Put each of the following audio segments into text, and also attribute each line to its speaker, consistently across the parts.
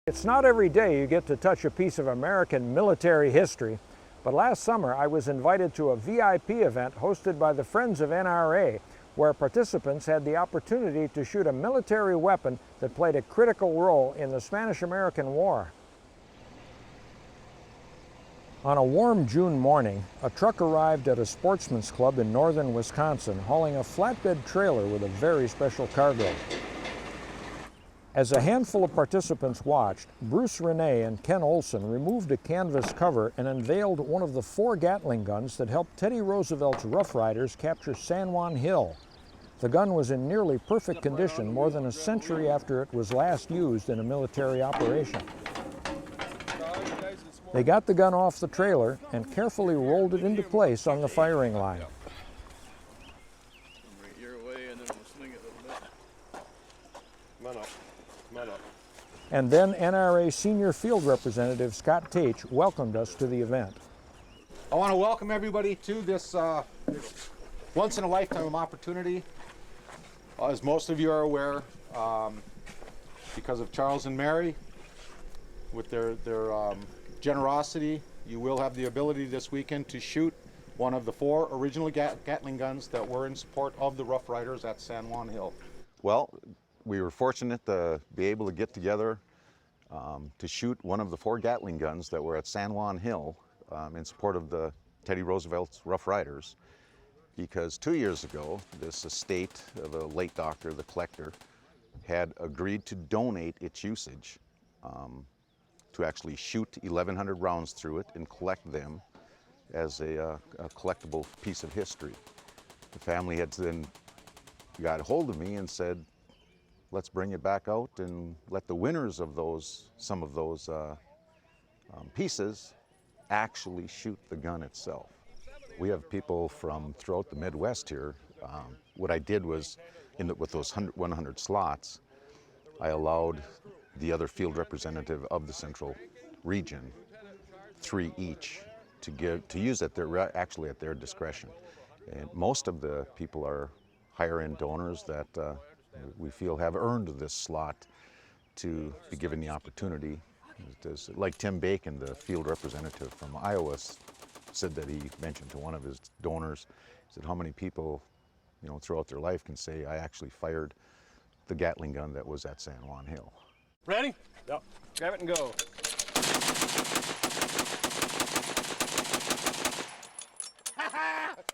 Speaker 1: It's not every day you get to touch a piece of American military history, but last summer I was invited to a VIP event hosted by the Friends of NRA, where participants had the opportunity to shoot a military weapon that played a critical role in the Spanish-American War. On a warm June morning, a truck arrived at a sportsman's club in northern Wisconsin hauling a flatbed trailer with a very special cargo. As a handful of participants watched, Bruce Renee and Ken Olson removed a canvas cover and unveiled one of the 4 Gatling guns that helped Teddy Roosevelt's Rough Riders capture San Juan Hill. The gun was in nearly perfect condition more than a century after it was last used in a military operation. They got the gun off the trailer and carefully rolled it into place on the firing line. And then NRA Senior Field Representative Scott Tate welcomed us to the event.
Speaker 2: I want to welcome everybody to this once-in-a-lifetime opportunity. As most of you are aware, because of Charles and Mary, with their generosity, you will have the ability this weekend to shoot one of the 4 original Gatling guns that were in support of the Rough Riders at San Juan Hill.
Speaker 3: Well, we were fortunate to be able to get together to shoot one of the 4 Gatling guns that were at San Juan Hill in support of the Teddy Roosevelt's Rough Riders, because 2 years ago, this estate of a late doctor, the collector, had agreed to donate its usage to actually shoot 1,100 rounds through it and collect them as a collectible piece of history. The family had then got a hold of me and said, let's bring it back out and let the winners of some of those pieces actually shoot the gun itself. We have people from throughout the Midwest here. What I did was, with those 100 slots, I allowed the other field representative of the central region, 3 each, to use at actually at their discretion. And most of the people are higher-end donors that we feel have earned this slot to be given the opportunity. Like Tim Bacon, the field representative from Iowa, said that he mentioned to one of his donors, he said, how many people, throughout their life can say, I actually fired the Gatling gun that was at San Juan Hill.
Speaker 4: Ready? Yep. Grab it and go.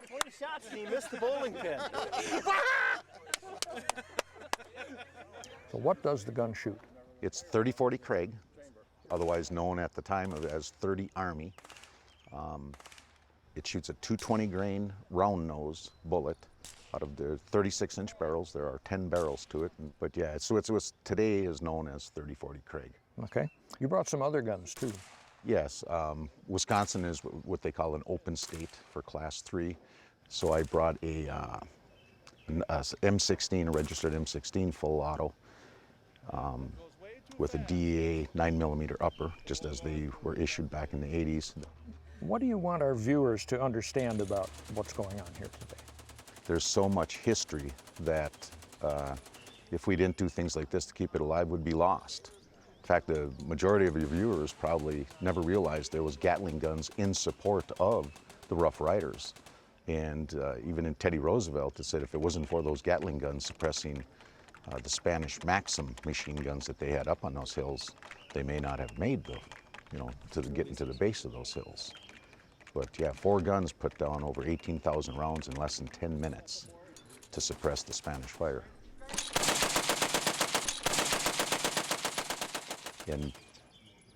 Speaker 4: 20 shots and he missed the bowling pin.
Speaker 1: So what does the gun shoot?
Speaker 3: It's 30-40 Craig, otherwise known at the time as 30 Army. It shoots a 220 grain round nose bullet. Out of the 36-inch barrels, there are 10 barrels to it. But yeah, so it's today is known as 30-40 Craig.
Speaker 1: Okay. You brought some other guns too.
Speaker 3: Yes. Wisconsin is what they call an open state for Class 3. So I brought a M16, a registered M16 full auto with a DEA 9mm upper, just as they were issued back in the 80s.
Speaker 1: What do you want our viewers to understand about what's going on here today?
Speaker 3: There's so much history that if we didn't do things like this to keep it alive, would be lost. In fact, the majority of your viewers probably never realized there was Gatling guns in support of the Rough Riders. And even in Teddy Roosevelt, it said if it wasn't for those Gatling guns suppressing the Spanish Maxim machine guns that they had up on those hills, they may not have made to get into the base of those hills. But yeah, 4 guns put down over 18,000 rounds in less than 10 minutes to suppress the Spanish fire. And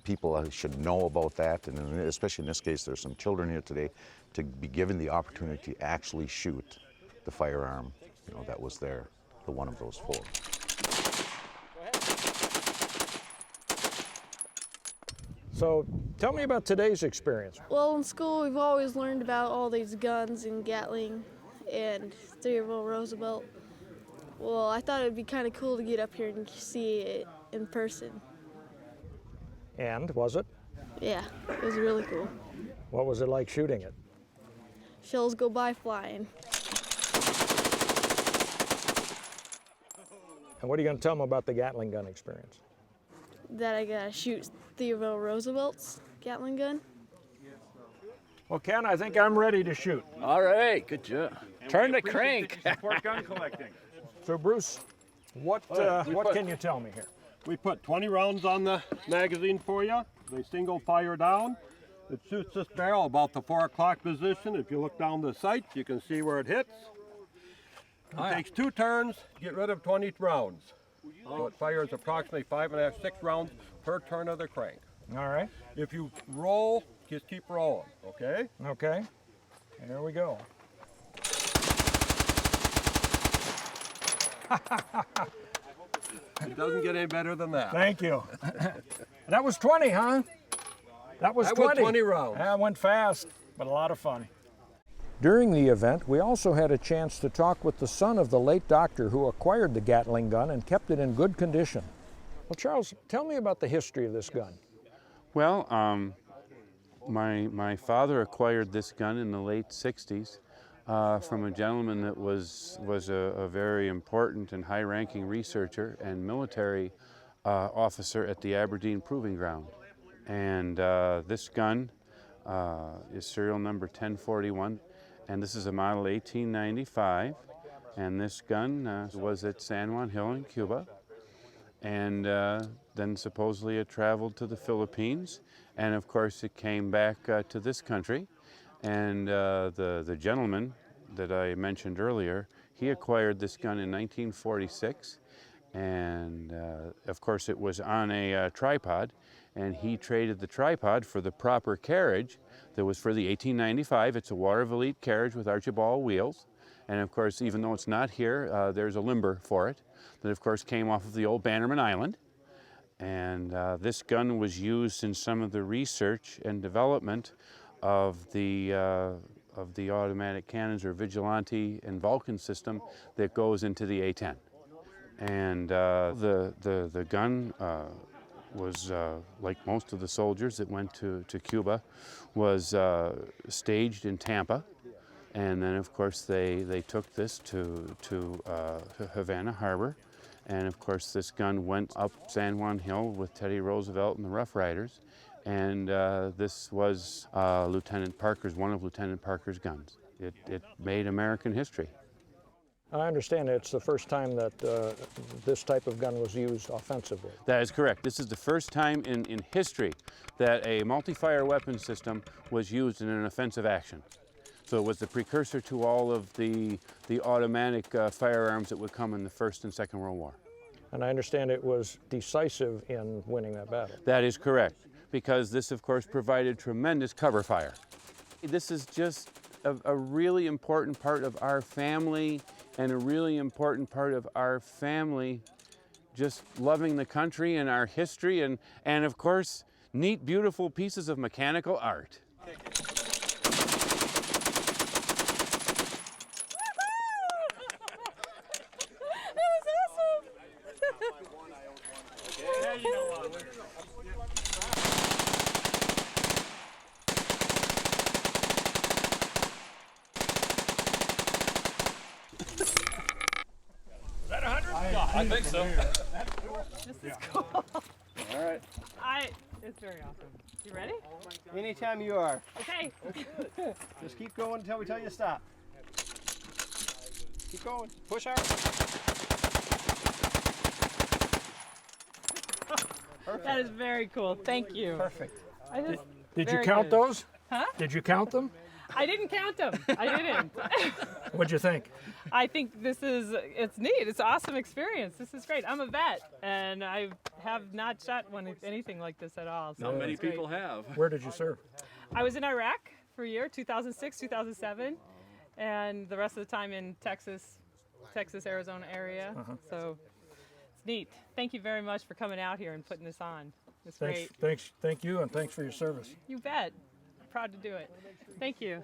Speaker 3: people should know about that, and especially in this case, there's some children here today, to be given the opportunity to actually shoot the firearm, that was there, the one of those 4.
Speaker 1: So tell me about today's experience.
Speaker 5: Well, in school, we've always learned about all these guns and Gatling and Theodore Roosevelt. Well, I thought it would be kind of cool to get up here and see it in person.
Speaker 1: And was it?
Speaker 5: Yeah, it was really cool.
Speaker 1: What was it like shooting it?
Speaker 5: Shells go by flying.
Speaker 1: And what are you going to tell them about the Gatling gun experience?
Speaker 5: that I gotta shoot Theodore Roosevelt's Gatling gun.
Speaker 1: Well, Ken, I think I'm ready to shoot.
Speaker 4: All right, good job. Turn the crank.
Speaker 6: Support gun collecting.
Speaker 1: So, Bruce, what can you tell me here?
Speaker 6: We put 20 rounds on the magazine for you. They single fire down. It shoots this barrel about the 4 o'clock position. If you look down the sight, you can see where it hits. It takes 2 turns, get rid of 20 rounds. So it fires approximately 5.5, 6 rounds per turn of the crank.
Speaker 1: All right.
Speaker 6: If you roll, just keep rolling, okay?
Speaker 1: Okay. Here we go.
Speaker 6: It doesn't get any better than that.
Speaker 1: Thank you. That was 20, huh? That was 20.
Speaker 6: 20 rounds.
Speaker 1: That went fast, but a lot of fun. During the event, we also had a chance to talk with the son of the late doctor who acquired the Gatling gun and kept it in good condition. Well, Charles, tell me about the history of this gun.
Speaker 7: Well, my father acquired this gun in the late 60s from a gentleman that was a very important and high-ranking researcher and military officer at the Aberdeen Proving Ground. And this gun is serial number 1041, and this is a model 1895. And this gun was at San Juan Hill in Cuba. And then supposedly it traveled to the Philippines, and of course it came back to this country. And the gentleman that I mentioned earlier, he acquired this gun in 1946, and of course it was on a tripod, and he traded the tripod for the proper carriage that was for the 1895. It's a War Elite carriage with Archibald wheels, and of course, even though it's not here, there's a limber for it that of course came off of the old Bannerman Island. And this gun was used in some of the research and development of the automatic cannons or Vigilante and Vulcan system that goes into the A-10. And the gun was, like most of the soldiers that went to Cuba, was staged in Tampa. And then of course they took this to Havana Harbor. And of course this gun went up San Juan Hill with Teddy Roosevelt and the Rough Riders. And this was Lieutenant Parker's, one of Lieutenant Parker's guns. It made American history.
Speaker 1: I understand it's the first time that this type of gun was used offensively.
Speaker 7: That is correct. This is the first time in history that a multi-fire weapon system was used in an offensive action. So it was the precursor to all of the automatic firearms that would come in the First and Second World War.
Speaker 1: And I understand it was decisive in winning that battle.
Speaker 7: That is correct, because this, of course, provided tremendous cover fire. This is just a really important part of our family, and a really important part of our family just loving the country and our history, and of course, neat, beautiful pieces of mechanical art.
Speaker 4: I think so.
Speaker 8: This is cool.
Speaker 4: All right.
Speaker 8: It's very awesome. You ready?
Speaker 4: Anytime you are.
Speaker 8: Okay.
Speaker 4: Just keep going until we tell you to stop. Keep going. Push hard.
Speaker 8: That is very cool. Thank you.
Speaker 4: Perfect.
Speaker 1: Did you count those?
Speaker 8: Huh?
Speaker 1: Did you count them?
Speaker 8: I didn't count them. I didn't.
Speaker 1: What'd you think?
Speaker 8: I think it's neat. It's an awesome experience. This is great. I'm a vet, and I have not shot anything like this at all. So
Speaker 4: Not many
Speaker 8: it's great.
Speaker 4: people have.
Speaker 1: Where did you serve?
Speaker 8: I was in Iraq for a year, 2006, 2007, and the rest of the time in Texas, Arizona area. So it's neat. Thank you very much for coming out here and putting this on. It's great.
Speaker 1: Thank you, and thanks for your service.
Speaker 8: You bet. Proud to do it. Thank you.